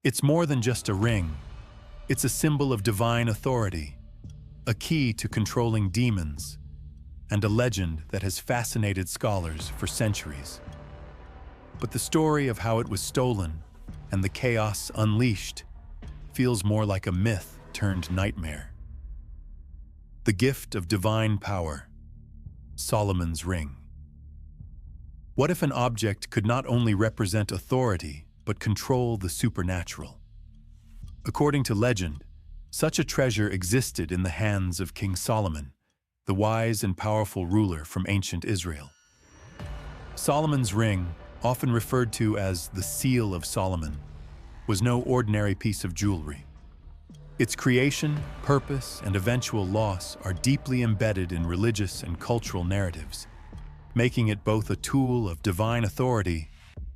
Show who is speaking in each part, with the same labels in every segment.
Speaker 1: It's more than just a ring. It's a symbol of divine authority, a key to controlling demons, and a legend that has fascinated scholars for centuries. But the story of how it was stolen and the chaos unleashed feels more like a myth turned nightmare. The gift of divine power, Solomon's ring. What if an object could not only represent authority, but control the supernatural? According to legend, such a treasure existed in the hands of King Solomon, the wise and powerful ruler from ancient Israel. Solomon's ring, often referred to as the Seal of Solomon, was no ordinary piece of jewelry. Its creation, purpose, and eventual loss are deeply embedded in religious and cultural narratives, making it both a tool of divine authority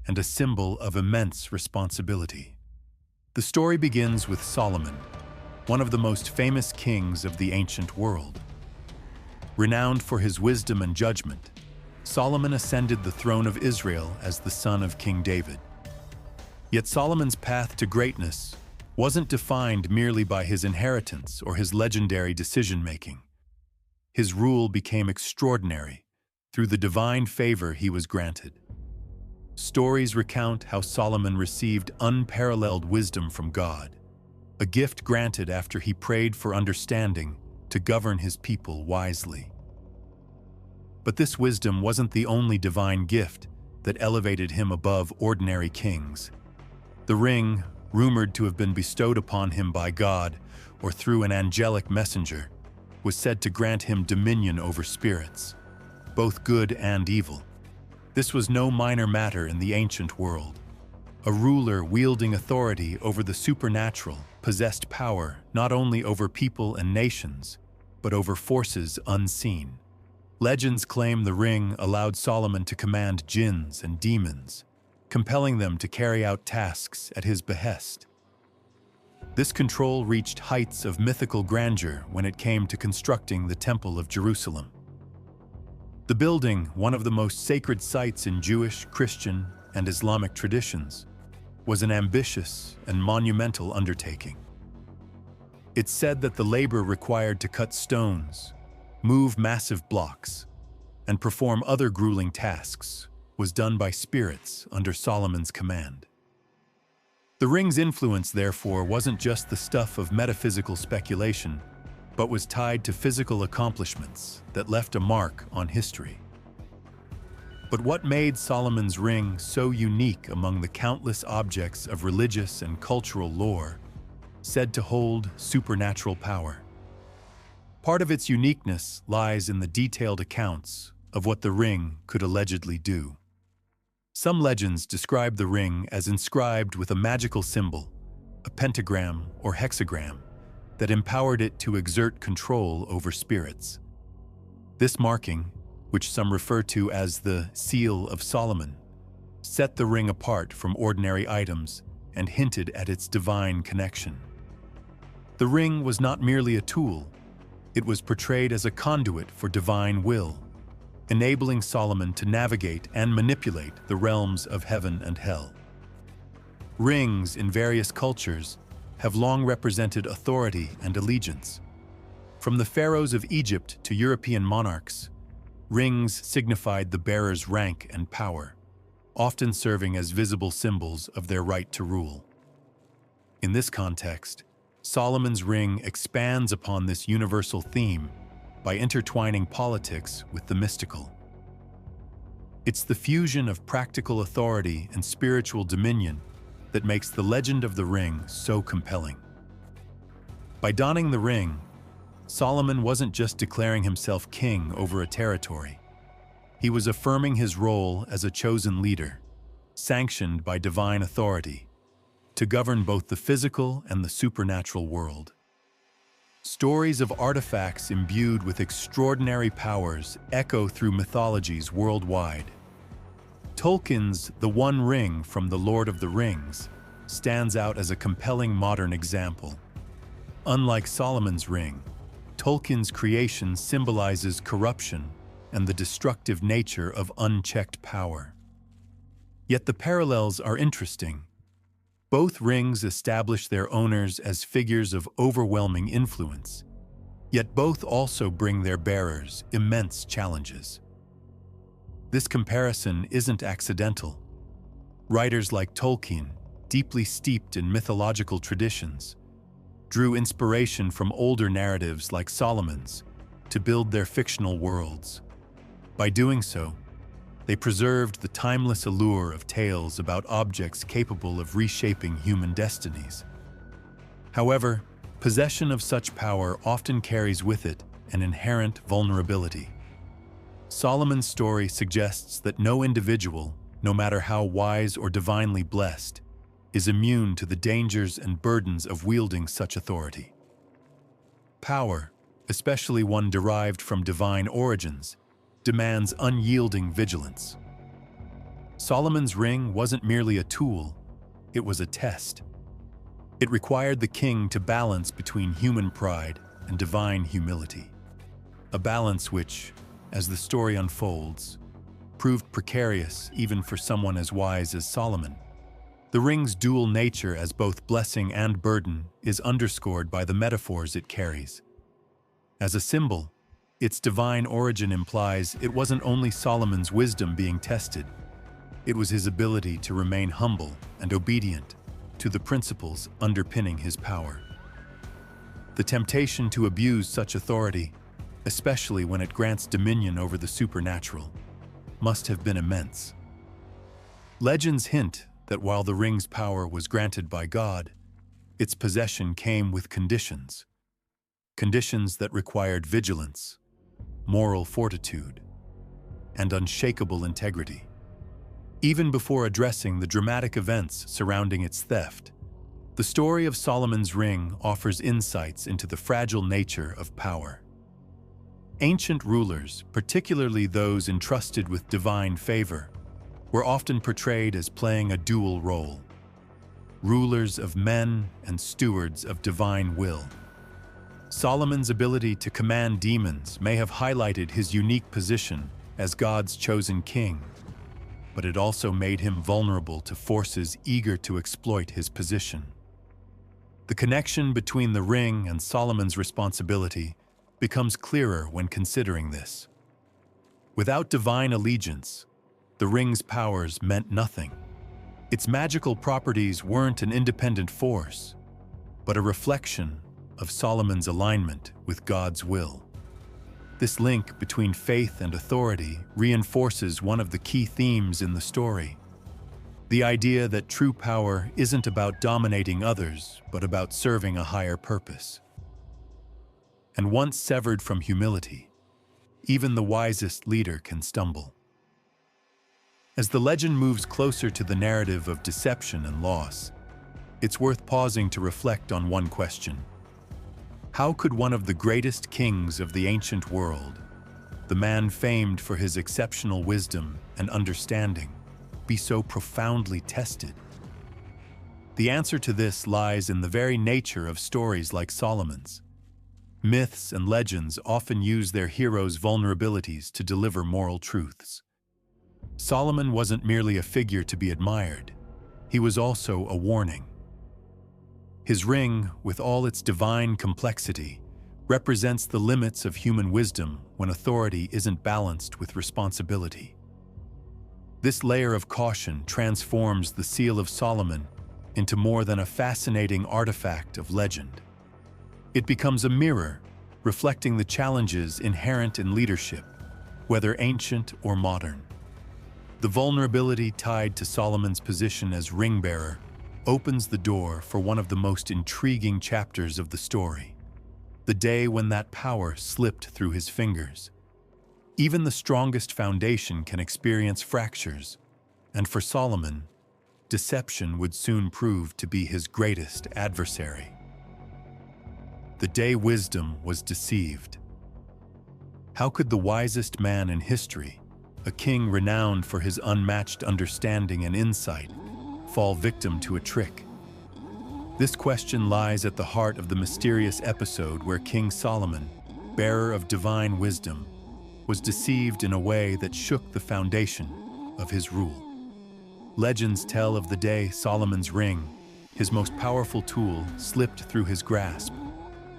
Speaker 1: and a symbol of immense responsibility. The story begins with Solomon, one of the most famous kings of the ancient world. Renowned for his wisdom and judgment, Solomon ascended the throne of Israel as the son of King David. Yet Solomon's path to greatness wasn't defined merely by his inheritance or his legendary decision-making. His rule became extraordinary through the divine favor he was granted. Stories recount how Solomon received unparalleled wisdom from God, a gift granted after he prayed for understanding to govern his people wisely. But this wisdom wasn't the only divine gift that elevated him above ordinary kings. The ring, rumored to have been bestowed upon him by God or through an angelic messenger, was said to grant him dominion over spirits, both good and evil. This was no minor matter in the ancient world. A ruler wielding authority over the supernatural possessed power not only over people and nations, but over forces unseen. Legends claim the ring allowed Solomon to command jinns and demons, compelling them to carry out tasks at his behest. This control reached heights of mythical grandeur when it came to constructing the Temple of Jerusalem. The building, one of the most sacred sites in Jewish, Christian, and Islamic traditions, was an ambitious and monumental undertaking. It's said that the labor required to cut stones, move massive blocks, and perform other grueling tasks was done by spirits under Solomon's command. The ring's influence, therefore, wasn't just the stuff of metaphysical speculation, but was tied to physical accomplishments that left a mark on history. But what made Solomon's ring so unique among the countless objects of religious and cultural lore said to hold supernatural power? Part of its uniqueness lies in the detailed accounts of what the ring could allegedly do. Some legends describe the ring as inscribed with a magical symbol, a pentagram or hexagram, that empowered it to exert control over spirits. This marking, which some refer to as the Seal of Solomon, set the ring apart from ordinary items and hinted at its divine connection. The ring was not merely a tool, it was portrayed as a conduit for divine will, enabling Solomon to navigate and manipulate the realms of heaven and hell. Rings in various cultures have long represented authority and allegiance. From the pharaohs of Egypt to European monarchs, rings signified the bearer's rank and power, often serving as visible symbols of their right to rule. In this context, Solomon's ring expands upon this universal theme by intertwining politics with the mystical. It's the fusion of practical authority and spiritual dominion that makes the legend of the ring so compelling. By donning the ring, Solomon wasn't just declaring himself king over a territory. He was affirming his role as a chosen leader, sanctioned by divine authority, to govern both the physical and the supernatural world. Stories of artifacts imbued with extraordinary powers echo through mythologies worldwide. Tolkien's The One Ring from The Lord of the Rings stands out as a compelling modern example. Unlike Solomon's ring, Tolkien's creation symbolizes corruption and the destructive nature of unchecked power. Yet the parallels are interesting. Both rings establish their owners as figures of overwhelming influence, yet both also bring their bearers immense challenges. This comparison isn't accidental. Writers like Tolkien, deeply steeped in mythological traditions, drew inspiration from older narratives like Solomon's to build their fictional worlds. By doing so, they preserved the timeless allure of tales about objects capable of reshaping human destinies. However, possession of such power often carries with it an inherent vulnerability. Solomon's story suggests that no individual, no matter how wise or divinely blessed, is immune to the dangers and burdens of wielding such authority. Power, especially one derived from divine origins, demands unyielding vigilance. Solomon's ring wasn't merely a tool, it was a test. It required the king to balance between human pride and divine humility, a balance which, as the story unfolds, proved precarious even for someone as wise as Solomon. The ring's dual nature as both blessing and burden is underscored by the metaphors it carries. As a symbol, its divine origin implies it wasn't only Solomon's wisdom being tested, it was his ability to remain humble and obedient to the principles underpinning his power. The temptation to abuse such authority, especially when it grants dominion over the supernatural, must have been immense. Legends hint that while the ring's power was granted by God, its possession came with conditions that required vigilance, moral fortitude, and unshakable integrity. Even before addressing the dramatic events surrounding its theft, the story of Solomon's ring offers insights into the fragile nature of power. Ancient rulers, particularly those entrusted with divine favor, were often portrayed as playing a dual role: rulers of men and stewards of divine will. Solomon's ability to command demons may have highlighted his unique position as God's chosen king, but it also made him vulnerable to forces eager to exploit his position. The connection between the ring and Solomon's responsibility becomes clearer when considering this. Without divine allegiance, the ring's powers meant nothing. Its magical properties weren't an independent force, but a reflection of Solomon's alignment with God's will. This link between faith and authority reinforces one of the key themes in the story: the idea that true power isn't about dominating others, but about serving a higher purpose. And once severed from humility, even the wisest leader can stumble. As the legend moves closer to the narrative of deception and loss, it's worth pausing to reflect on one question. How could one of the greatest kings of the ancient world, the man famed for his exceptional wisdom and understanding, be so profoundly tested? The answer to this lies in the very nature of stories like Solomon's. Myths and legends often use their heroes' vulnerabilities to deliver moral truths. Solomon wasn't merely a figure to be admired, he was also a warning. His ring, with all its divine complexity, represents the limits of human wisdom when authority isn't balanced with responsibility. This layer of caution transforms the Seal of Solomon into more than a fascinating artifact of legend. It becomes a mirror, reflecting the challenges inherent in leadership, whether ancient or modern. The vulnerability tied to Solomon's position as ring-bearer opens the door for one of the most intriguing chapters of the story: the day when that power slipped through his fingers. Even the strongest foundation can experience fractures, and for Solomon, deception would soon prove to be his greatest adversary. The day wisdom was deceived. How could the wisest man in history, a king renowned for his unmatched understanding and insight, fall victim to a trick? This question lies at the heart of the mysterious episode where King Solomon, bearer of divine wisdom, was deceived in a way that shook the foundation of his rule. Legends tell of the day Solomon's ring, his most powerful tool slipped through his grasp,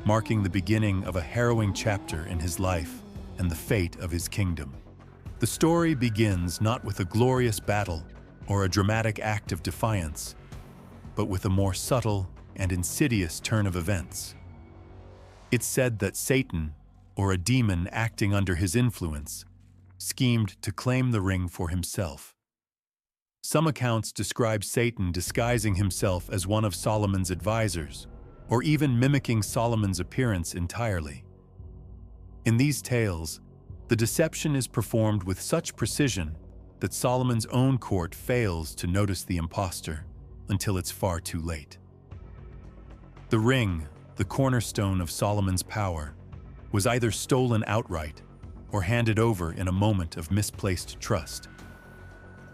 Speaker 1: marking the beginning of a harrowing chapter in his life and the fate of his kingdom. The story begins not with a glorious battle or a dramatic act of defiance, but with a more subtle and insidious turn of events. It's said that Satan, or a demon acting under his influence, schemed to claim the ring for himself. Some accounts describe Satan disguising himself as one of Solomon's advisors, or even mimicking Solomon's appearance entirely. In these tales, the deception is performed with such precision that Solomon's own court fails to notice the imposter until it's far too late. The ring, the cornerstone of Solomon's power, was either stolen outright or handed over in a moment of misplaced trust.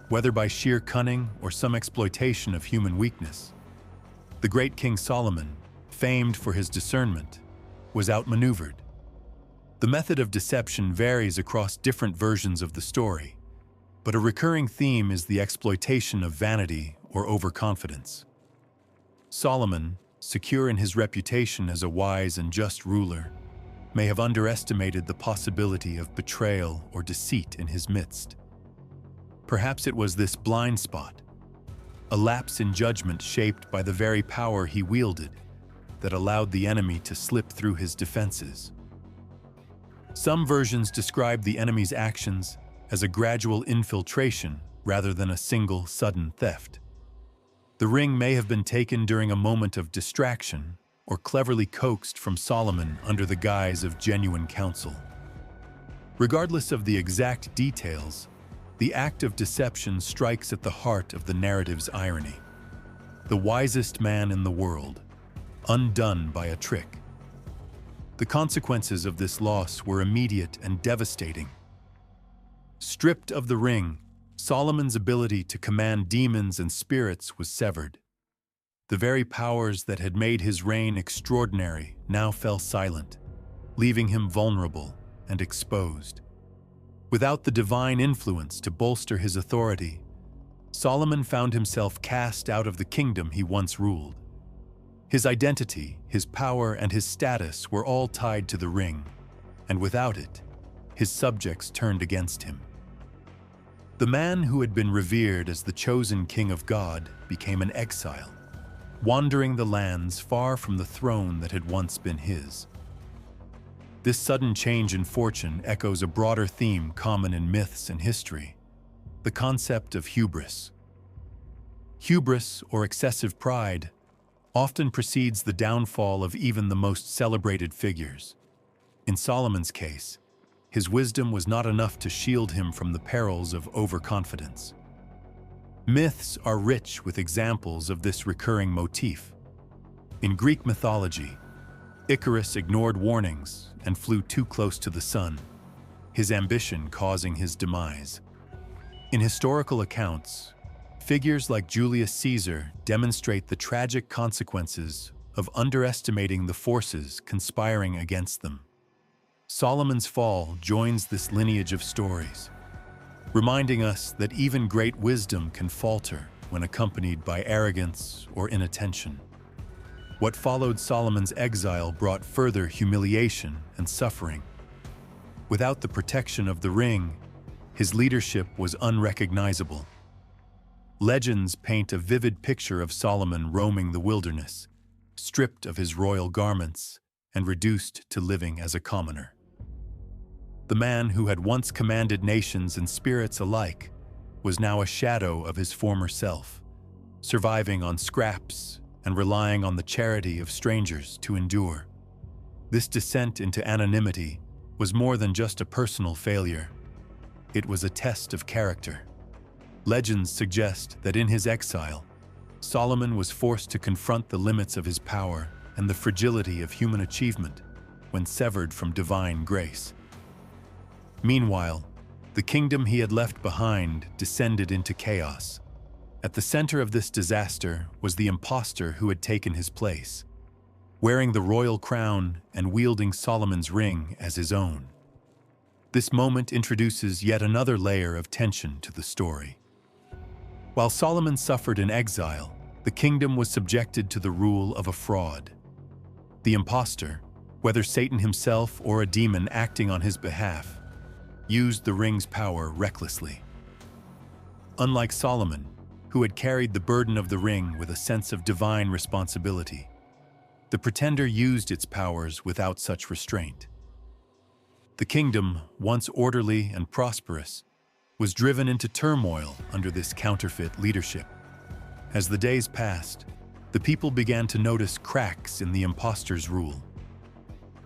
Speaker 1: Whether by sheer cunning or some exploitation of human weakness, the great King Solomon, famed for his discernment, was outmaneuvered. The method of deception varies across different versions of the story, but a recurring theme is the exploitation of vanity or overconfidence. Solomon, secure in his reputation as a wise and just ruler, may have underestimated the possibility of betrayal or deceit in his midst. Perhaps it was this blind spot, a lapse in judgment shaped by the very power he wielded, that allowed the enemy to slip through his defenses. Some versions describe the enemy's actions as a gradual infiltration rather than a single, sudden theft. The ring may have been taken during a moment of distraction or cleverly coaxed from Solomon under the guise of genuine counsel. Regardless of the exact details, the act of deception strikes at the heart of the narrative's irony. The wisest man in the world, undone by a trick. The consequences of this loss were immediate and devastating. Stripped of the ring, Solomon's ability to command demons and spirits was severed. The very powers that had made his reign extraordinary now fell silent, leaving him vulnerable and exposed. Without the divine influence to bolster his authority, Solomon found himself cast out of the kingdom he once ruled. His identity, his power, and his status were all tied to the ring, and without it, his subjects turned against him. The man who had been revered as the chosen king of God became an exile, wandering the lands far from the throne that had once been his. This sudden change in fortune echoes a broader theme common in myths and history, the concept of hubris. Hubris, or excessive pride, often precedes the downfall of even the most celebrated figures. In Solomon's case, his wisdom was not enough to shield him from the perils of overconfidence. Myths are rich with examples of this recurring motif. In Greek mythology, Icarus ignored warnings and flew too close to the sun, his ambition causing his demise. In historical accounts, figures like Julius Caesar demonstrate the tragic consequences of underestimating the forces conspiring against them. Solomon's fall joins this lineage of stories, reminding us that even great wisdom can falter when accompanied by arrogance or inattention. What followed Solomon's exile brought further humiliation and suffering. Without the protection of the ring, his leadership was unrecognizable. Legends paint a vivid picture of Solomon roaming the wilderness, stripped of his royal garments and reduced to living as a commoner. The man who had once commanded nations and spirits alike was now a shadow of his former self, surviving on scraps and relying on the charity of strangers to endure. This descent into anonymity was more than just a personal failure. It was a test of character. Legends suggest that in his exile, Solomon was forced to confront the limits of his power and the fragility of human achievement when severed from divine grace. Meanwhile, the kingdom he had left behind descended into chaos. At the center of this disaster was the imposter who had taken his place, wearing the royal crown and wielding Solomon's ring as his own. This moment introduces yet another layer of tension to the story. While Solomon suffered in exile, the kingdom was subjected to the rule of a fraud. The imposter, whether Satan himself or a demon acting on his behalf, used the ring's power recklessly. Unlike Solomon, who had carried the burden of the ring with a sense of divine responsibility, the pretender used its powers without such restraint. The kingdom, once orderly and prosperous, was driven into turmoil under this counterfeit leadership. As the days passed, the people began to notice cracks in the impostor's rule.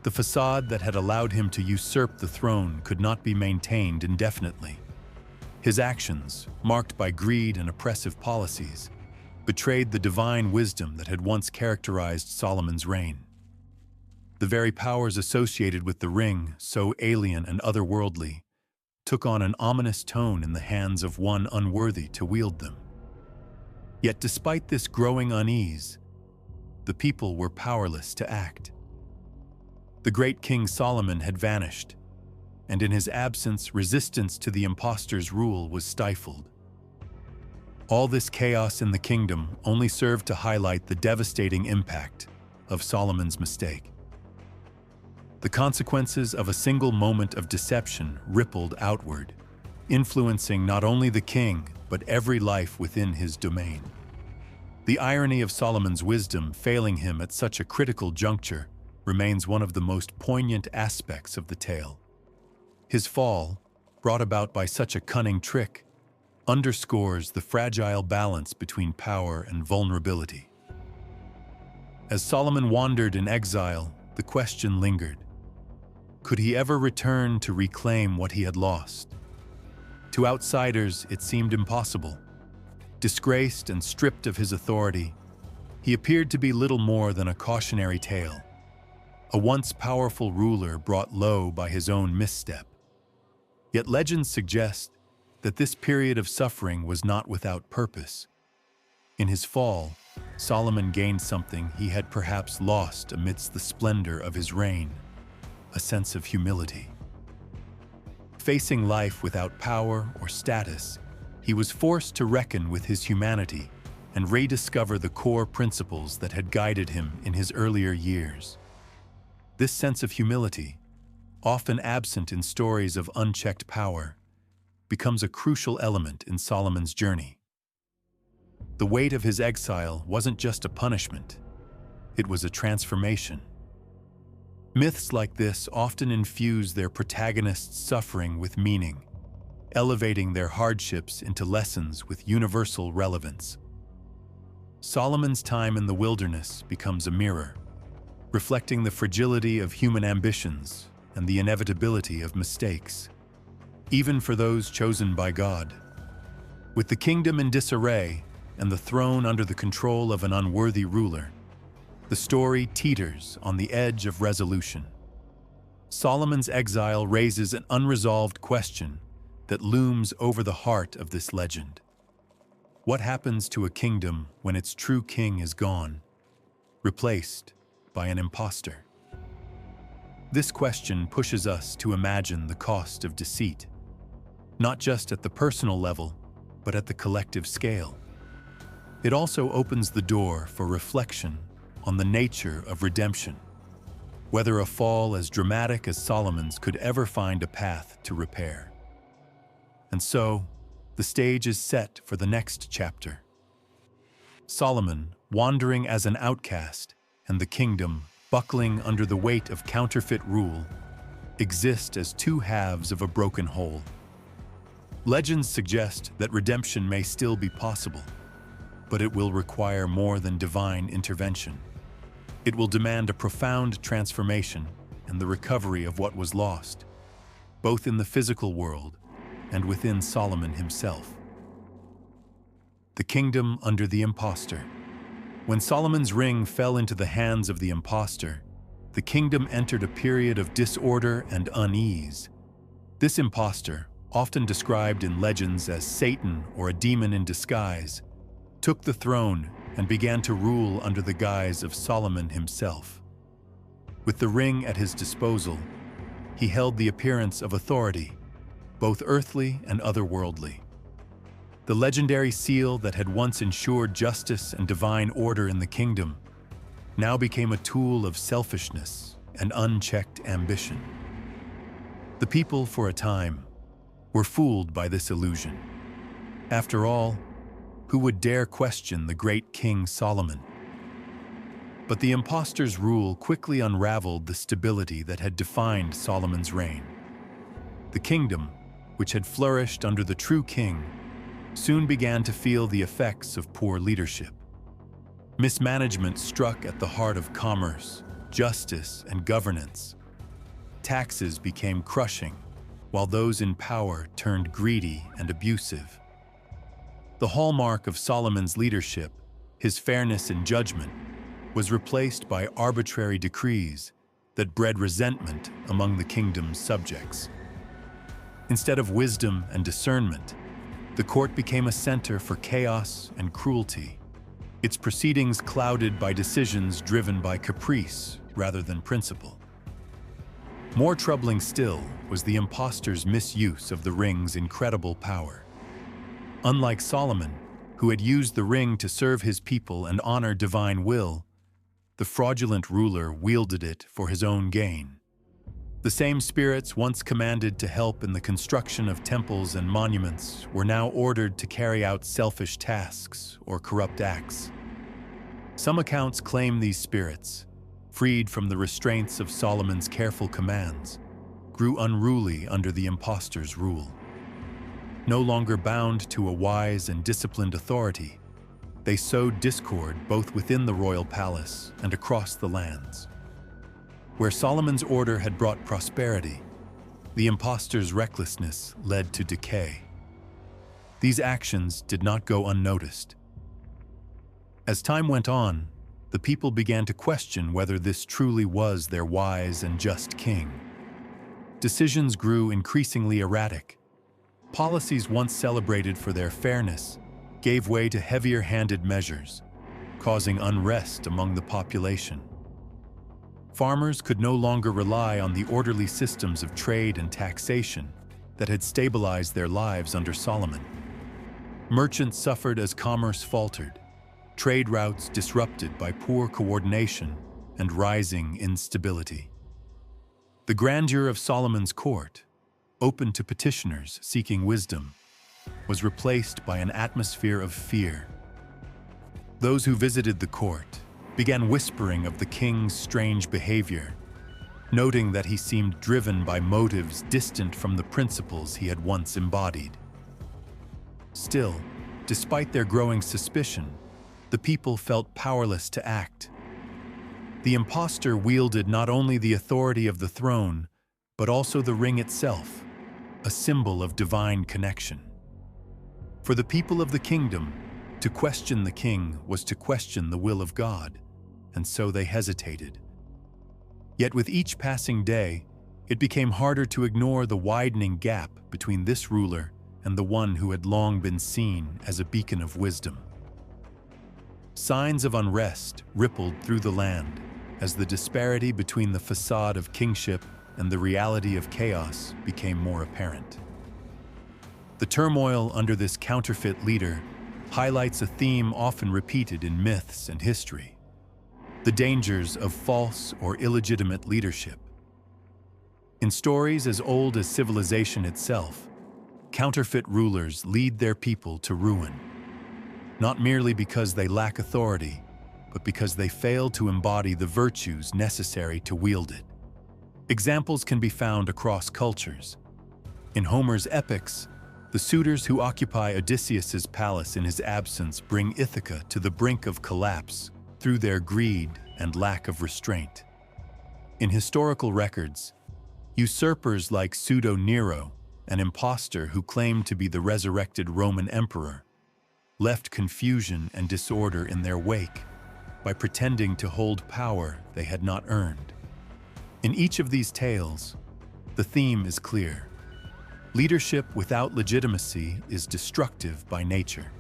Speaker 1: The facade that had allowed him to usurp the throne could not be maintained indefinitely. His actions, marked by greed and oppressive policies, betrayed the divine wisdom that had once characterized Solomon's reign. The very powers associated with the ring, so alien and otherworldly, took on an ominous tone in the hands of one unworthy to wield them. Yet despite this growing unease, the people were powerless to act. The great King Solomon had vanished, and in his absence, resistance to the impostor's rule was stifled. All this chaos in the kingdom only served to highlight the devastating impact of Solomon's mistake. The consequences of a single moment of deception rippled outward, influencing not only the king, but every life within his domain. The irony of Solomon's wisdom failing him at such a critical juncture remains one of the most poignant aspects of the tale. His fall, brought about by such a cunning trick, underscores the fragile balance between power and vulnerability. As Solomon wandered in exile, the question lingered: could he ever return to reclaim what he had lost? To outsiders, it seemed impossible. Disgraced and stripped of his authority, he appeared to be little more than a cautionary tale, a once powerful ruler brought low by his own misstep. Yet legends suggest that this period of suffering was not without purpose. In his fall, Solomon gained something he had perhaps lost amidst the splendor of his reign: a sense of humility. Facing life without power or status, he was forced to reckon with his humanity and rediscover the core principles that had guided him in his earlier years. This sense of humility, often absent in stories of unchecked power, becomes a crucial element in Solomon's journey. The weight of his exile wasn't just a punishment, it was a transformation. Myths like this often infuse their protagonists' suffering with meaning, elevating their hardships into lessons with universal relevance. Solomon's time in the wilderness becomes a mirror, reflecting the fragility of human ambitions and the inevitability of mistakes, even for those chosen by God. With the kingdom in disarray and the throne under the control of an unworthy ruler, the story teeters on the edge of resolution. Solomon's exile raises an unresolved question that looms over the heart of this legend. What happens to a kingdom when its true king is gone, replaced by an imposter? This question pushes us to imagine the cost of deceit, not just at the personal level, but at the collective scale. It also opens the door for reflection on the nature of redemption, whether a fall as dramatic as Solomon's could ever find a path to repair. And so, the stage is set for the next chapter. Solomon, wandering as an outcast, and the kingdom, buckling under the weight of counterfeit rule, exist as two halves of a broken whole. Legends suggest that redemption may still be possible, but it will require more than divine intervention. It will demand a profound transformation and the recovery of what was lost, both in the physical world and within Solomon himself. The kingdom under the imposter. When Solomon's ring fell into the hands of the imposter, the kingdom entered a period of disorder and unease. This imposter, often described in legends as Satan or a demon in disguise, took the throne and began to rule under the guise of Solomon himself. With the ring at his disposal, he held the appearance of authority, both earthly and otherworldly. The legendary seal that had once ensured justice and divine order in the kingdom now became a tool of selfishness and unchecked ambition. The people, for a time, were fooled by this illusion. After all, who would dare question the great King Solomon? But the impostor's rule quickly unraveled the stability that had defined Solomon's reign. The kingdom, which had flourished under the true king, soon began to feel the effects of poor leadership. Mismanagement struck at the heart of commerce, justice, and governance. Taxes became crushing, while those in power turned greedy and abusive. The hallmark of Solomon's leadership, his fairness in judgment, was replaced by arbitrary decrees that bred resentment among the kingdom's subjects. Instead of wisdom and discernment, the court became a center for chaos and cruelty, its proceedings clouded by decisions driven by caprice rather than principle. More troubling still was the impostor's misuse of the ring's incredible power. Unlike Solomon, who had used the ring to serve his people and honor divine will, the fraudulent ruler wielded it for his own gain. The same spirits once commanded to help in the construction of temples and monuments were now ordered to carry out selfish tasks or corrupt acts. Some accounts claim these spirits, freed from the restraints of Solomon's careful commands, grew unruly under the impostor's rule. No longer bound to a wise and disciplined authority, they sowed discord both within the royal palace and across the lands. Where Solomon's order had brought prosperity, the impostor's recklessness led to decay. These actions did not go unnoticed. As time went on, the people began to question whether this truly was their wise and just king. Decisions grew increasingly erratic. Policies once celebrated for their fairness gave way to heavier-handed measures, causing unrest among the population. Farmers could no longer rely on the orderly systems of trade and taxation that had stabilized their lives under Solomon. Merchants suffered as commerce faltered, trade routes disrupted by poor coordination and rising instability. The grandeur of Solomon's court, open to petitioners seeking wisdom, was replaced by an atmosphere of fear. Those who visited the court began whispering of the king's strange behavior, noting that he seemed driven by motives distant from the principles he had once embodied. Still, despite their growing suspicion, the people felt powerless to act. The impostor wielded not only the authority of the throne, but also the ring itself, a symbol of divine connection. For the people of the kingdom, to question the king was to question the will of God, and so they hesitated. Yet with each passing day, it became harder to ignore the widening gap between this ruler and the one who had long been seen as a beacon of wisdom. Signs of unrest rippled through the land as the disparity between the facade of kingship and the reality of chaos became more apparent. The turmoil under this counterfeit leader highlights a theme often repeated in myths and history: the dangers of false or illegitimate leadership. In stories as old as civilization itself, counterfeit rulers lead their people to ruin, not merely because they lack authority, but because they fail to embody the virtues necessary to wield it. Examples can be found across cultures. In Homer's epics, the suitors who occupy Odysseus's palace in his absence bring Ithaca to the brink of collapse through their greed and lack of restraint. In historical records, usurpers like Pseudo-Nero, an impostor who claimed to be the resurrected Roman emperor, left confusion and disorder in their wake by pretending to hold power they had not earned. In each of these tales, the theme is clear. Leadership without legitimacy is destructive by nature.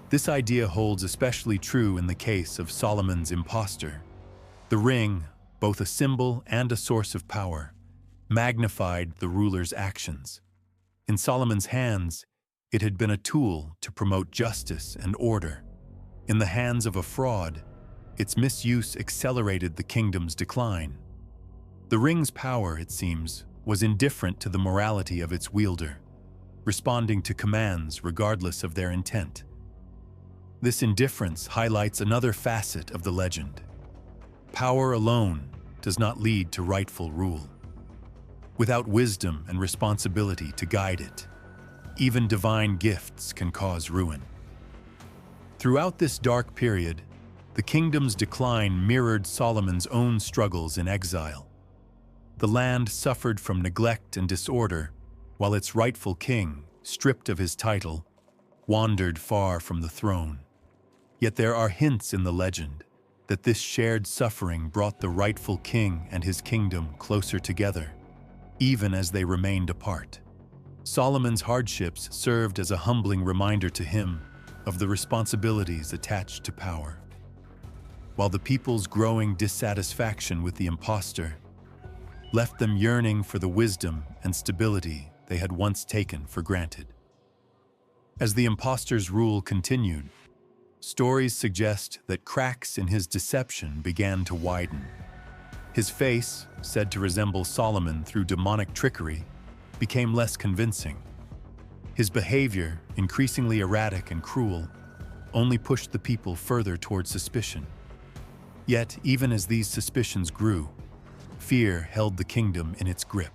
Speaker 1: This idea holds especially true in the case of Solomon's impostor. The ring, both a symbol and a source of power, magnified the ruler's actions. In Solomon's hands, It had been a tool to promote justice and order. In the hands of a fraud, its misuse accelerated the kingdom's decline. The ring's power, it seems, was indifferent to the morality of its wielder, responding to commands regardless of their intent. This indifference highlights another facet of the legend. Power alone does not lead to rightful rule. Without wisdom and responsibility to guide it, even divine gifts can cause ruin. Throughout this dark period, the kingdom's decline mirrored Solomon's own struggles in exile. The land suffered from neglect and disorder, while its rightful king, stripped of his title, wandered far from the throne. Yet there are hints in the legend that this shared suffering brought the rightful king and his kingdom closer together, even as they remained apart. Solomon's hardships served as a humbling reminder to him of the responsibilities attached to power, while the people's growing dissatisfaction with the imposter left them yearning for the wisdom and stability they had once taken for granted. As the imposter's rule continued, stories suggest that cracks in his deception began to widen. His face, said to resemble Solomon through demonic trickery, became less convincing. His behavior, increasingly erratic and cruel, only pushed the people further toward suspicion. Yet, even as these suspicions grew, fear held the kingdom in its grip.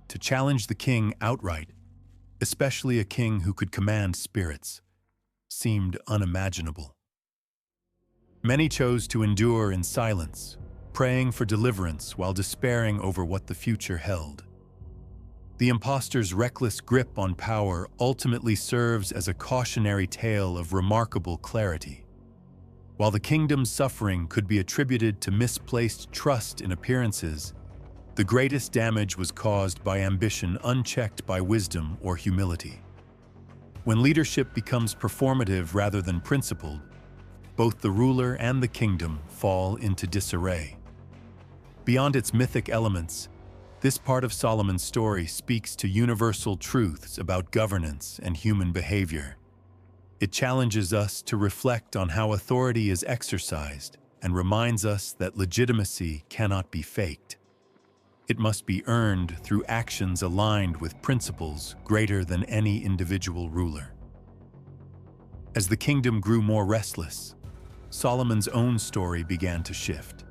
Speaker 1: To challenge the king outright, especially a king who could command spirits, seemed unimaginable. Many chose to endure in silence, praying for deliverance while despairing over what the future held. The imposter's reckless grip on power ultimately serves as a cautionary tale of remarkable clarity. While the kingdom's suffering could be attributed to misplaced trust in appearances, the greatest damage was caused by ambition unchecked by wisdom or humility. When leadership becomes performative rather than principled, both the ruler and the kingdom fall into disarray. Beyond its mythic elements, this part of Solomon's story speaks to universal truths about governance and human behavior. It challenges us to reflect on how authority is exercised and reminds us that legitimacy cannot be faked. It must be earned through actions aligned with principles greater than any individual ruler. As the kingdom grew more restless, Solomon's own story began to shift.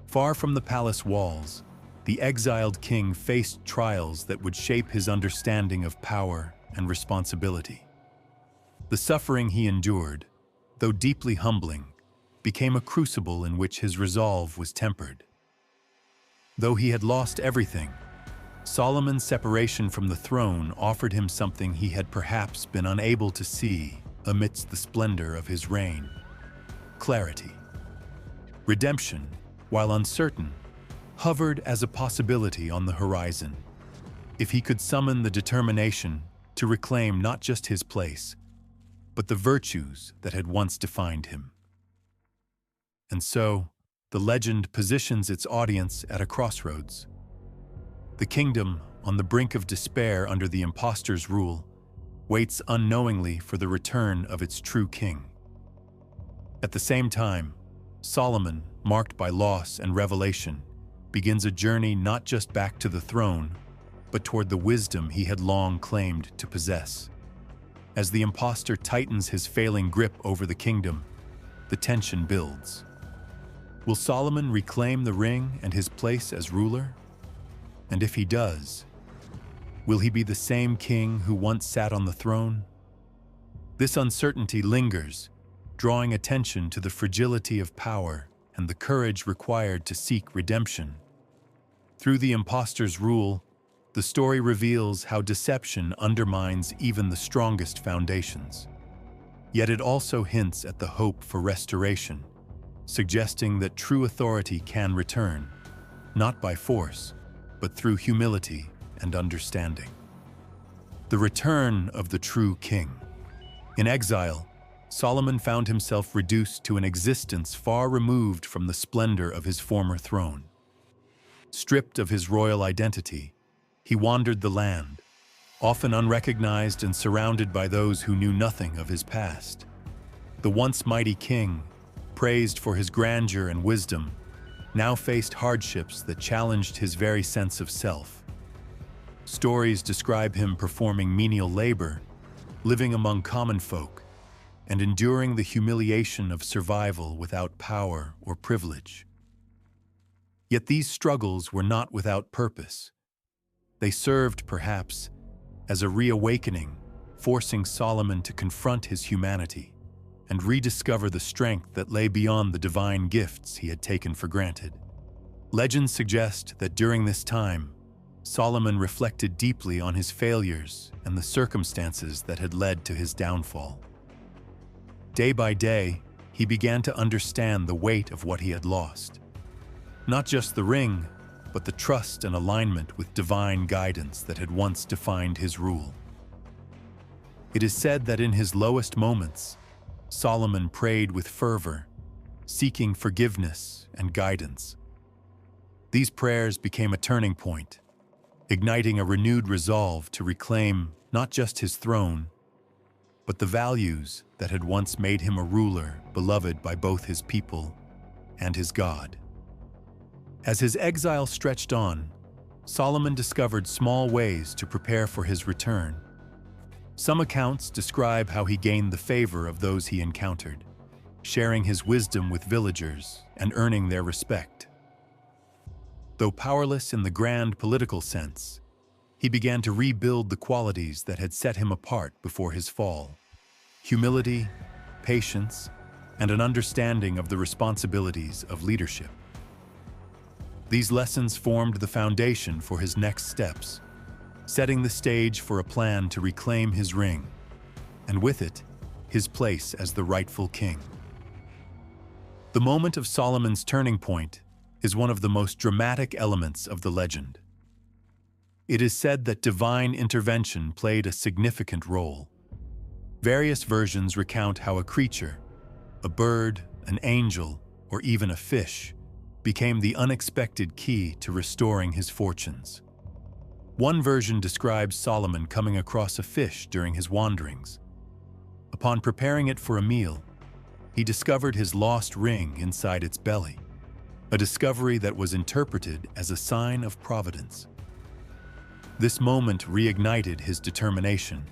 Speaker 1: Far from the palace walls, the exiled king faced trials that would shape his understanding of power and responsibility. The suffering he endured, though deeply humbling, became a crucible in which his resolve was tempered. Though he had lost everything, Solomon's separation from the throne offered him something he had perhaps been unable to see amidst the splendor of his reign: clarity. Redemption, while uncertain, hovered as a possibility on the horizon. If he could summon the determination to reclaim not just his place, but the virtues that had once defined him. And so, the legend positions its audience at a crossroads. The kingdom, on the brink of despair under the imposter's rule, waits unknowingly for the return of its true king. At the same time, Solomon, marked by loss and revelation, begins a journey not just back to the throne, but toward the wisdom he had long claimed to possess. As the imposter tightens his failing grip over the kingdom, the tension builds. Will Solomon reclaim the ring and his place as ruler? And if he does, will he be the same king who once sat on the throne? This uncertainty lingers, drawing attention to the fragility of power and the courage required to seek redemption. Through the imposter's rule, the story reveals how deception undermines even the strongest foundations. Yet it also hints at the hope for restoration, suggesting that true authority can return, not by force, but through humility and understanding. The return of the true king. In exile, Solomon found himself reduced to an existence far removed from the splendor of his former throne. Stripped of his royal identity, he wandered the land, often unrecognized and surrounded by those who knew nothing of his past. The once mighty king, praised for his grandeur and wisdom, now faced hardships that challenged his very sense of self. Stories describe him performing menial labor, living among common folk, and enduring the humiliation of survival without power or privilege. Yet these struggles were not without purpose. They served, perhaps, as a reawakening, forcing Solomon to confront his humanity and rediscover the strength that lay beyond the divine gifts he had taken for granted. Legends suggest that during this time, Solomon reflected deeply on his failures and the circumstances that had led to his downfall. Day by day, he began to understand the weight of what he had lost. Not just the ring, but the trust and alignment with divine guidance that had once defined his rule. It is said that in his lowest moments, Solomon prayed with fervor, seeking forgiveness and guidance. These prayers became a turning point, igniting a renewed resolve to reclaim not just his throne, but the values that had once made him a ruler beloved by both his people and his God. As his exile stretched on, Solomon discovered small ways to prepare for his return. Some accounts describe how he gained the favor of those he encountered, sharing his wisdom with villagers and earning their respect. Though powerless in the grand political sense, he began to rebuild the qualities that had set him apart before his fall: humility, patience, and an understanding of the responsibilities of leadership. These lessons formed the foundation for his next steps, setting the stage for a plan to reclaim his ring, and with it, his place as the rightful king. The moment of Solomon's turning point is one of the most dramatic elements of the legend. It is said that divine intervention played a significant role. Various versions recount how a creature, a bird, an angel, or even a fish, became the unexpected key to restoring his fortunes. One version describes Solomon coming across a fish during his wanderings. Upon preparing it for a meal, he discovered his lost ring inside its belly, a discovery that was interpreted as a sign of providence. This moment reignited his determination,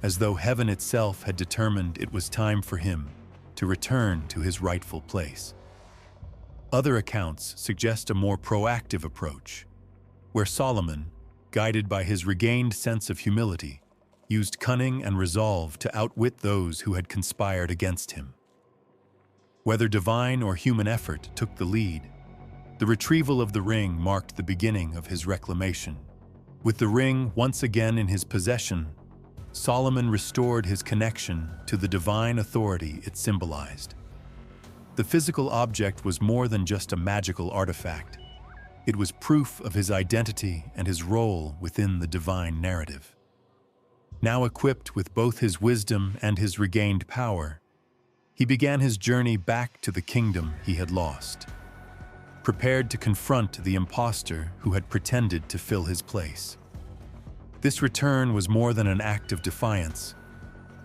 Speaker 1: as though heaven itself had determined it was time for him to return to his rightful place. Other accounts suggest a more proactive approach, where Solomon, guided by his regained sense of humility, used cunning and resolve to outwit those who had conspired against him. Whether divine or human effort took the lead, the retrieval of the ring marked the beginning of his reclamation. With the ring once again in his possession, Solomon restored his connection to the divine authority it symbolized. The physical object was more than just a magical artifact. It was proof of his identity and his role within the divine narrative. Now equipped with both his wisdom and his regained power, he began his journey back to the kingdom he had lost, prepared to confront the imposter who had pretended to fill his place. This return was more than an act of defiance.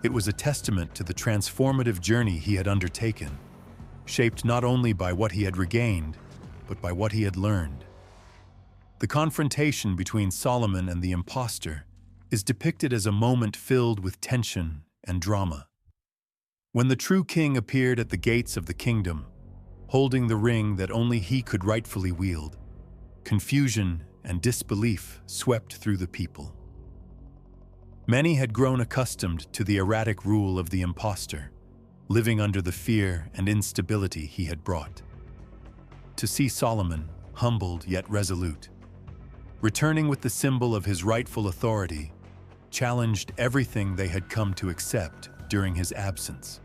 Speaker 1: It was a testament to the transformative journey he had undertaken, shaped not only by what he had regained, but by what he had learned. The confrontation between Solomon and the imposter is depicted as a moment filled with tension and drama. When the true king appeared at the gates of the kingdom, holding the ring that only he could rightfully wield, confusion and disbelief swept through the people. Many had grown accustomed to the erratic rule of the imposter, living under the fear and instability he had brought. To see Solomon, humbled yet resolute, returning with the symbol of his rightful authority, challenged everything they had come to accept during his absence.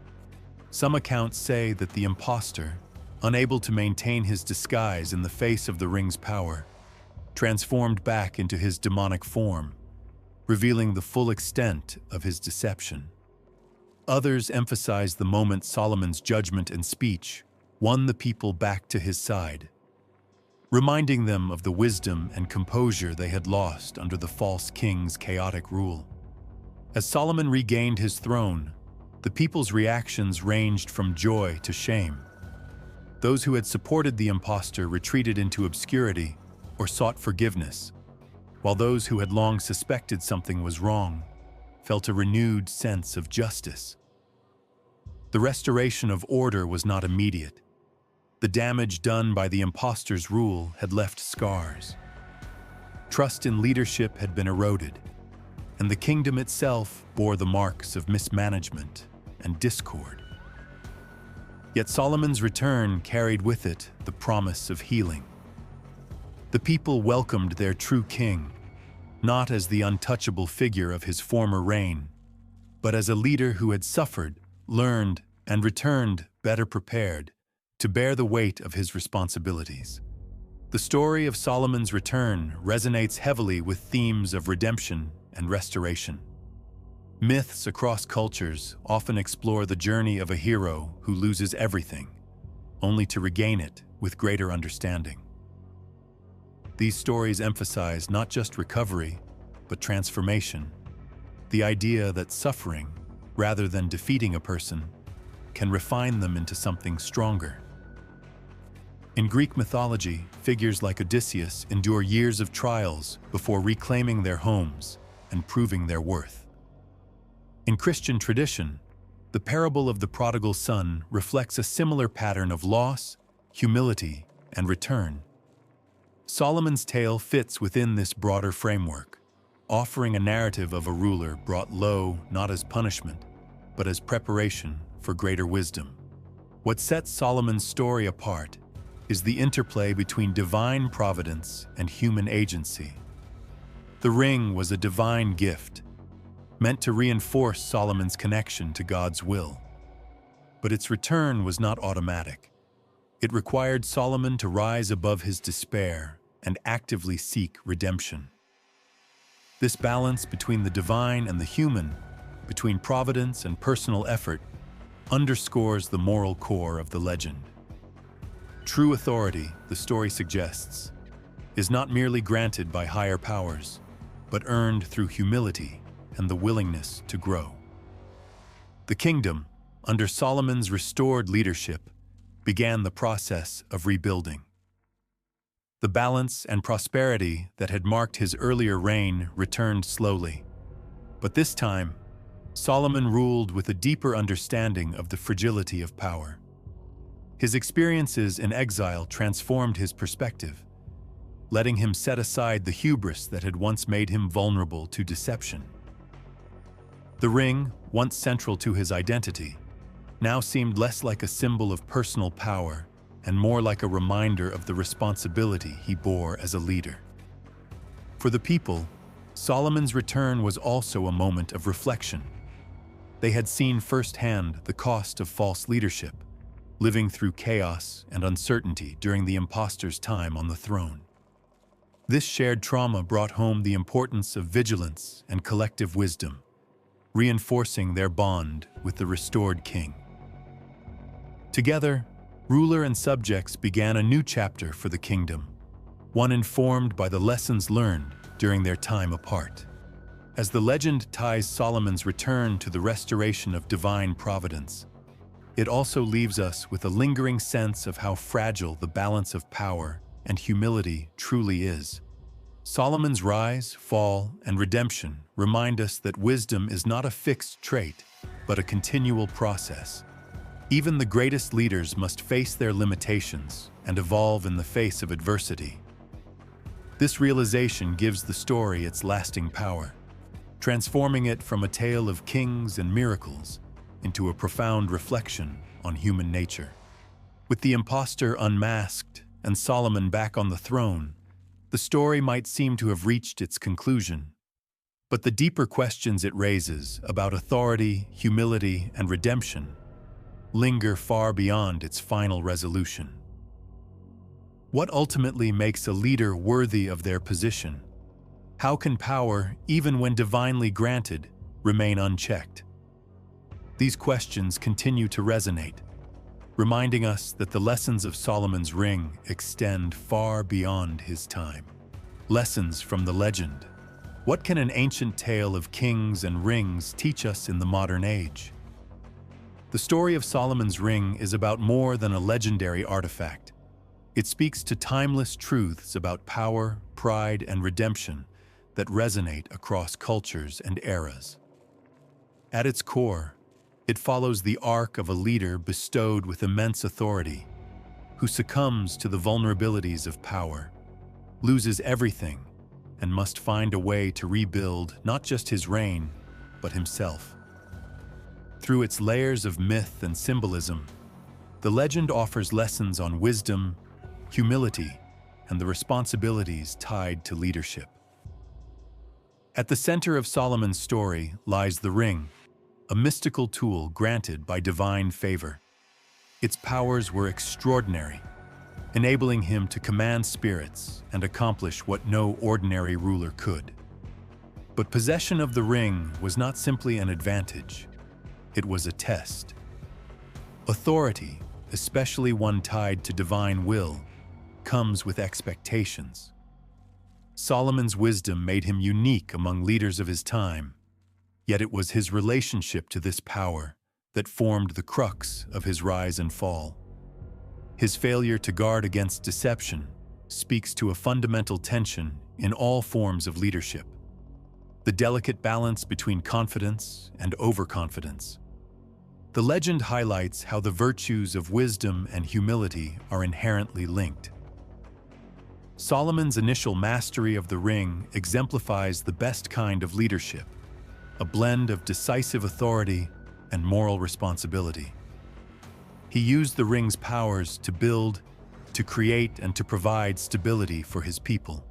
Speaker 1: Some accounts say that the imposter, unable to maintain his disguise in the face of the ring's power, transformed back into his demonic form, revealing the full extent of his deception. Others emphasize the moment Solomon's judgment and speech won the people back to his side. reminding them of the wisdom and composure they had lost under the false king's chaotic rule. As Solomon regained his throne, the people's reactions ranged from joy to shame. Those who had supported the imposter retreated into obscurity or sought forgiveness, while those who had long suspected something was wrong felt a renewed sense of justice. The restoration of order was not immediate. The damage done by the imposter's rule had left scars. Trust in leadership had been eroded, and the kingdom itself bore the marks of mismanagement and discord. Yet Solomon's return carried with it the promise of healing. The people welcomed their true king, not as the untouchable figure of his former reign, but as a leader who had suffered, learned, and returned better prepared to bear the weight of his responsibilities. The story of Solomon's return resonates heavily with themes of redemption and restoration. Myths across cultures often explore the journey of a hero who loses everything, only to regain it with greater understanding. These stories emphasize not just recovery, but transformation. The idea that suffering, rather than defeating a person, can refine them into something stronger. In Greek mythology, figures like Odysseus endure years of trials before reclaiming their homes and proving their worth. In Christian tradition, the parable of the prodigal son reflects a similar pattern of loss, humility, and return. Solomon's tale fits within this broader framework, offering a narrative of a ruler brought low not as punishment, but as preparation for greater wisdom. What sets Solomon's story apart is the interplay between divine providence and human agency. The ring was a divine gift, meant to reinforce Solomon's connection to God's will. But its return was not automatic. It required Solomon to rise above his despair and actively seek redemption. This balance between the divine and the human, between providence and personal effort, underscores the moral core of the legend. True authority, the story suggests, is not merely granted by higher powers, but earned through humility and the willingness to grow. The kingdom, under Solomon's restored leadership, began the process of rebuilding. The balance and prosperity that had marked his earlier reign returned slowly, but this time, Solomon ruled with a deeper understanding of the fragility of power. His experiences in exile transformed his perspective, letting him set aside the hubris that had once made him vulnerable to deception. The ring, once central to his identity, now seemed less like a symbol of personal power and more like a reminder of the responsibility he bore as a leader. For the people, Solomon's return was also a moment of reflection. They had seen firsthand the cost of false leadership, living through chaos and uncertainty during the imposter's time on the throne. This shared trauma brought home the importance of vigilance and collective wisdom, reinforcing their bond with the restored king. Together, ruler and subjects began a new chapter for the kingdom, one informed by the lessons learned during their time apart. As the legend ties Solomon's return to the restoration of divine providence, it also leaves us with a lingering sense of how fragile the balance of power and humility truly is. Solomon's rise, fall, and redemption remind us that wisdom is not a fixed trait, but a continual process. Even the greatest leaders must face their limitations and evolve in the face of adversity. This realization gives the story its lasting power, transforming it from a tale of kings and miracles into a profound reflection on human nature. With the imposter unmasked and Solomon back on the throne, the story might seem to have reached its conclusion. But the deeper questions it raises about authority, humility, and redemption linger far beyond its final resolution. What ultimately makes a leader worthy of their position? How can power, even when divinely granted, remain unchecked? These questions continue to resonate, reminding us that the lessons of Solomon's ring extend far beyond his time. Lessons from the legend. What can an ancient tale of kings and rings teach us in the modern age? The story of Solomon's ring is about more than a legendary artifact. It speaks to timeless truths about power, pride, and redemption that resonate across cultures and eras. At its core, it follows the arc of a leader bestowed with immense authority, who succumbs to the vulnerabilities of power, loses everything, and must find a way to rebuild not just his reign, but himself. Through its layers of myth and symbolism, the legend offers lessons on wisdom, humility, and the responsibilities tied to leadership. At the center of Solomon's story lies the ring, a mystical tool granted by divine favor. Its powers were extraordinary, enabling him to command spirits and accomplish what no ordinary ruler could. But possession of the ring was not simply an advantage, it was a test. Authority, especially one tied to divine will, comes with expectations. Solomon's wisdom made him unique among leaders of his time, yet it was his relationship to this power that formed the crux of his rise and fall. His failure to guard against deception speaks to a fundamental tension in all forms of leadership: the delicate balance between confidence and overconfidence. The legend highlights how the virtues of wisdom and humility are inherently linked. Solomon's initial mastery of the ring exemplifies the best kind of leadership, a blend of decisive authority and moral responsibility. He used the ring's powers to build, to create, and to provide stability for his people.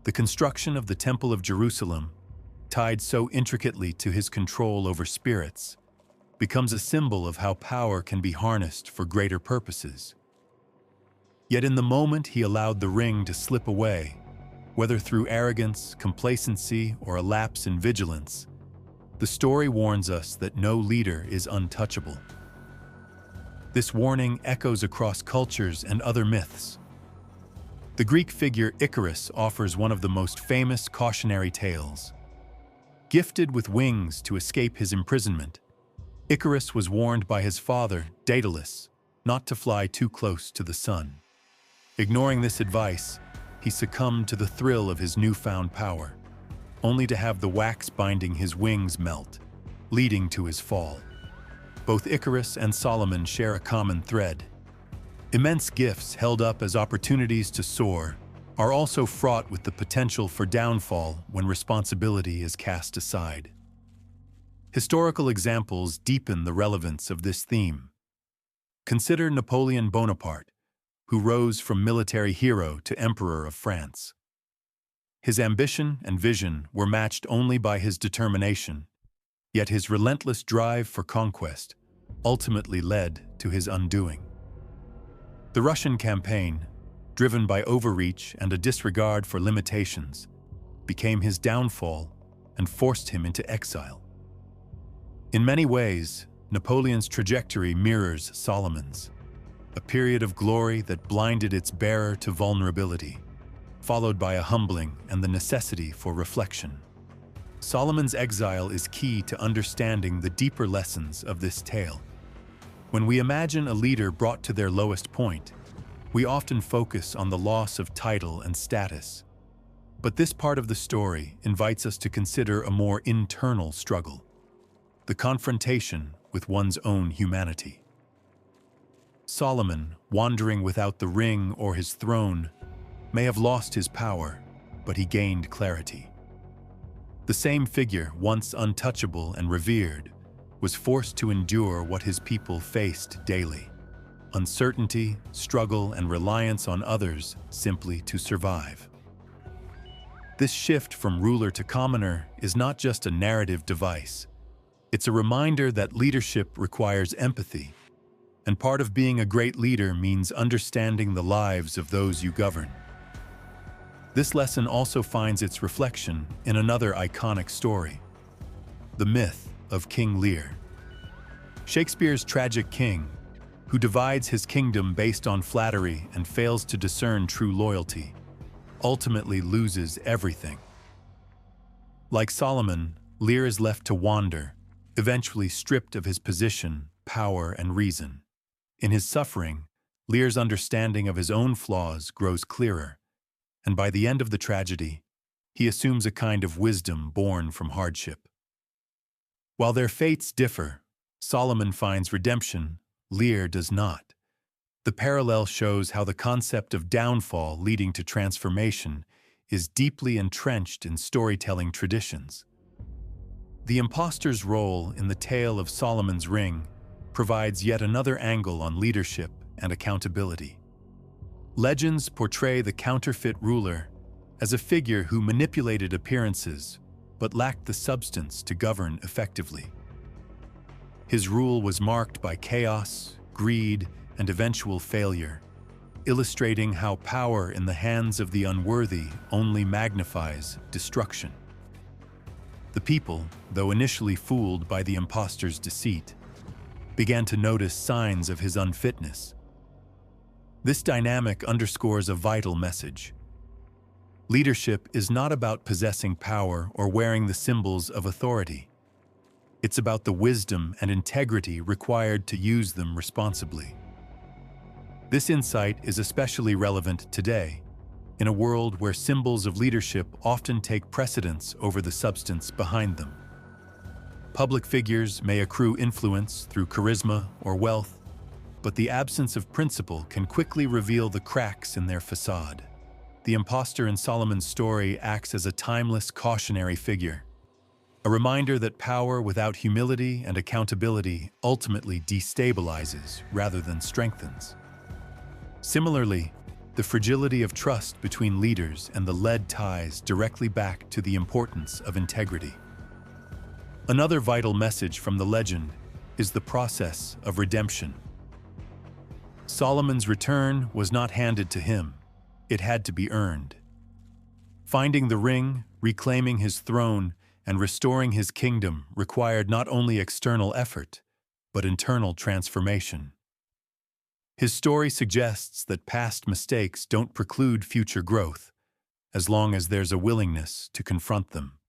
Speaker 1: The construction of the Temple of Jerusalem, tied so intricately to his control over spirits, becomes a symbol of how power can be harnessed for greater purposes. Yet in the moment he allowed the ring to slip away, whether through arrogance, complacency, or a lapse in vigilance, the story warns us that no leader is untouchable. This warning echoes across cultures and other myths. The Greek figure Icarus offers one of the most famous cautionary tales. Gifted with wings to escape his imprisonment, Icarus was warned by his father, Daedalus, not to fly too close to the sun. Ignoring this advice, he succumbed to the thrill of his newfound power, only to have the wax binding his wings melt, leading to his fall. Both Icarus and Solomon share a common thread. Immense gifts held up as opportunities to soar are also fraught with the potential for downfall when responsibility is cast aside. Historical examples deepen the relevance of this theme. Consider Napoleon Bonaparte, who rose from military hero to Emperor of France. His ambition and vision were matched only by his determination, yet his relentless drive for conquest ultimately led to his undoing. The Russian campaign, driven by overreach and a disregard for limitations, became his downfall and forced him into exile. In many ways, Napoleon's trajectory mirrors Solomon's, a period of glory that blinded its bearer to vulnerability, followed by a humbling and the necessity for reflection. Solomon's exile is key to understanding the deeper lessons of this tale. When we imagine a leader brought to their lowest point, we often focus on the loss of title and status. But this part of the story invites us to consider a more internal struggle: the confrontation with one's own humanity. Solomon, wandering without the ring or his throne, may have lost his power, but he gained clarity. The same figure, once untouchable and revered, was forced to endure what his people faced daily: uncertainty, struggle, and reliance on others simply to survive. This shift from ruler to commoner is not just a narrative device. It's a reminder that leadership requires empathy, and part of being a great leader means understanding the lives of those you govern. This lesson also finds its reflection in another iconic story: the myth of King Lear. Shakespeare's tragic king, who divides his kingdom based on flattery and fails to discern true loyalty, ultimately loses everything. Like Solomon, Lear is left to wander, eventually stripped of his position, power, and reason. In his suffering, Lear's understanding of his own flaws grows clearer, and by the end of the tragedy, he assumes a kind of wisdom born from hardship. While their fates differ, Solomon finds redemption, Lear does not. The parallel shows how the concept of downfall leading to transformation is deeply entrenched in storytelling traditions. The imposter's role in the tale of Solomon's Ring provides yet another angle on leadership and accountability. Legends portray the counterfeit ruler as a figure who manipulated appearances but lacked the substance to govern effectively. His rule was marked by chaos, greed, and eventual failure, illustrating how power in the hands of the unworthy only magnifies destruction. The people, though initially fooled by the impostor's deceit, began to notice signs of his unfitness. This dynamic underscores a vital message. Leadership is not about possessing power or wearing the symbols of authority. It's about the wisdom and integrity required to use them responsibly. This insight is especially relevant today, in a world where symbols of leadership often take precedence over the substance behind them. Public figures may accrue influence through charisma or wealth, but the absence of principle can quickly reveal the cracks in their facade. The imposter in Solomon's story acts as a timeless cautionary figure, a reminder that power without humility and accountability ultimately destabilizes rather than strengthens. Similarly, the fragility of trust between leaders and the lead ties directly back to the importance of integrity. Another vital message from the legend is the process of redemption. Solomon's return was not handed to him, it had to be earned. Finding the ring, reclaiming his throne, and restoring his kingdom required not only external effort, but internal transformation. His story suggests that past mistakes don't preclude future growth, as long as there's a willingness to confront them.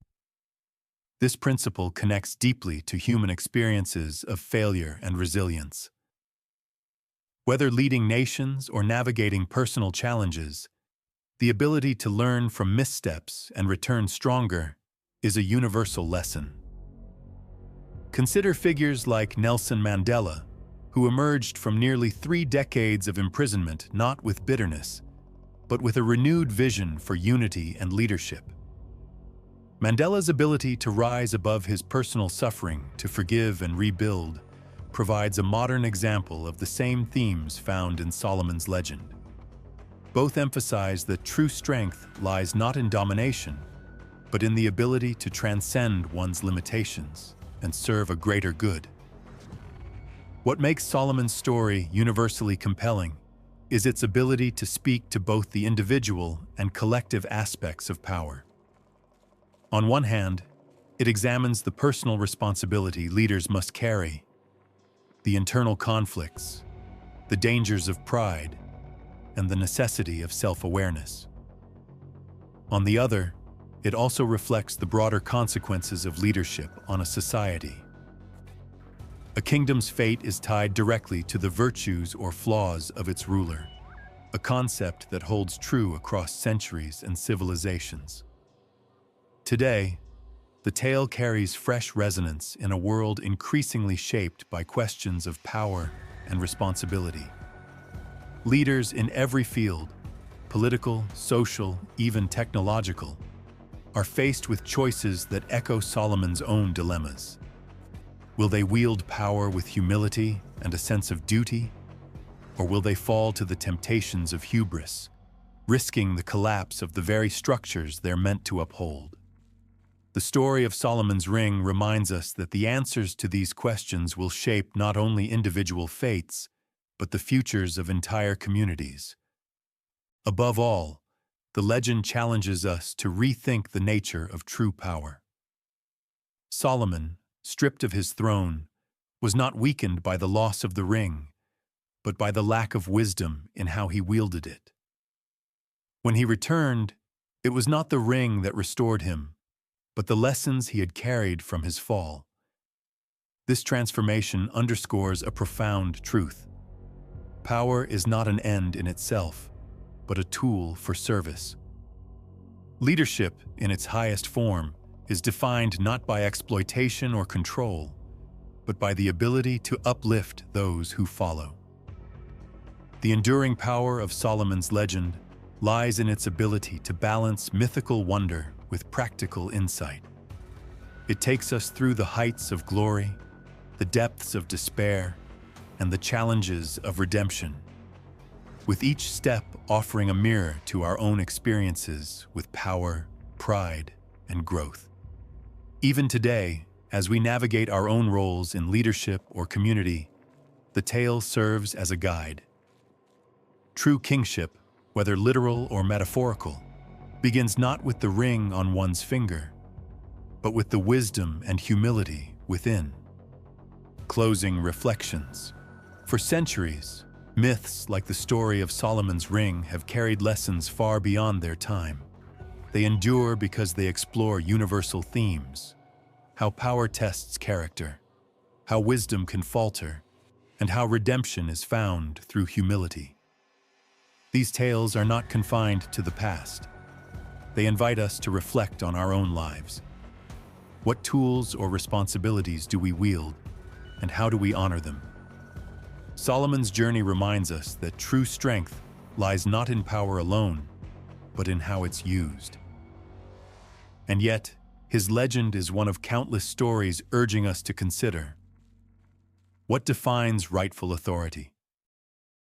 Speaker 1: This principle connects deeply to human experiences of failure and resilience. Whether leading nations or navigating personal challenges, the ability to learn from missteps and return stronger is a universal lesson. Consider figures like Nelson Mandela, who emerged from nearly 3 decades of imprisonment not with bitterness, but with a renewed vision for unity and leadership. Mandela's ability to rise above his personal suffering to forgive and rebuild provides a modern example of the same themes found in Solomon's legend. Both emphasize that true strength lies not in domination, but in the ability to transcend one's limitations and serve a greater good. What makes Solomon's story universally compelling is its ability to speak to both the individual and collective aspects of power. On one hand, it examines the personal responsibility leaders must carry, the internal conflicts, the dangers of pride, and the necessity of self-awareness. On the other, it also reflects the broader consequences of leadership on a society. A kingdom's fate is tied directly to the virtues or flaws of its ruler, a concept that holds true across centuries and civilizations. Today, the tale carries fresh resonance in a world increasingly shaped by questions of power and responsibility. Leaders in every field, political, social, even technological, are faced with choices that echo Solomon's own dilemmas. Will they wield power with humility and a sense of duty, or will they fall to the temptations of hubris, risking the collapse of the very structures they're meant to uphold? The story of Solomon's Ring reminds us that the answers to these questions will shape not only individual fates, but the futures of entire communities. Above all, the legend challenges us to rethink the nature of true power. Solomon, stripped of his throne, was not weakened by the loss of the ring, but by the lack of wisdom in how he wielded it. When he returned, it was not the ring that restored him, but the lessons he had carried from his fall. This transformation underscores a profound truth. Power is not an end in itself, but a tool for service. Leadership, in its highest form, is defined not by exploitation or control, but by the ability to uplift those who follow. The enduring power of Solomon's legend lies in its ability to balance mythical wonder with practical insight. It takes us through the heights of glory, the depths of despair, and the challenges of redemption, with each step offering a mirror to our own experiences with power, pride, and growth. Even today, as we navigate our own roles in leadership or community, the tale serves as a guide. True kingship, whether literal or metaphorical, begins not with the ring on one's finger, but with the wisdom and humility within. Closing reflections. For centuries, myths like the story of Solomon's ring have carried lessons far beyond their time. They endure because they explore universal themes: how power tests character, how wisdom can falter, and how redemption is found through humility. These tales are not confined to the past. They invite us to reflect on our own lives. What tools or responsibilities do we wield, and how do we honor them? Solomon's journey reminds us that true strength lies not in power alone, but in how it's used. And yet, his legend is one of countless stories urging us to consider: what defines rightful authority?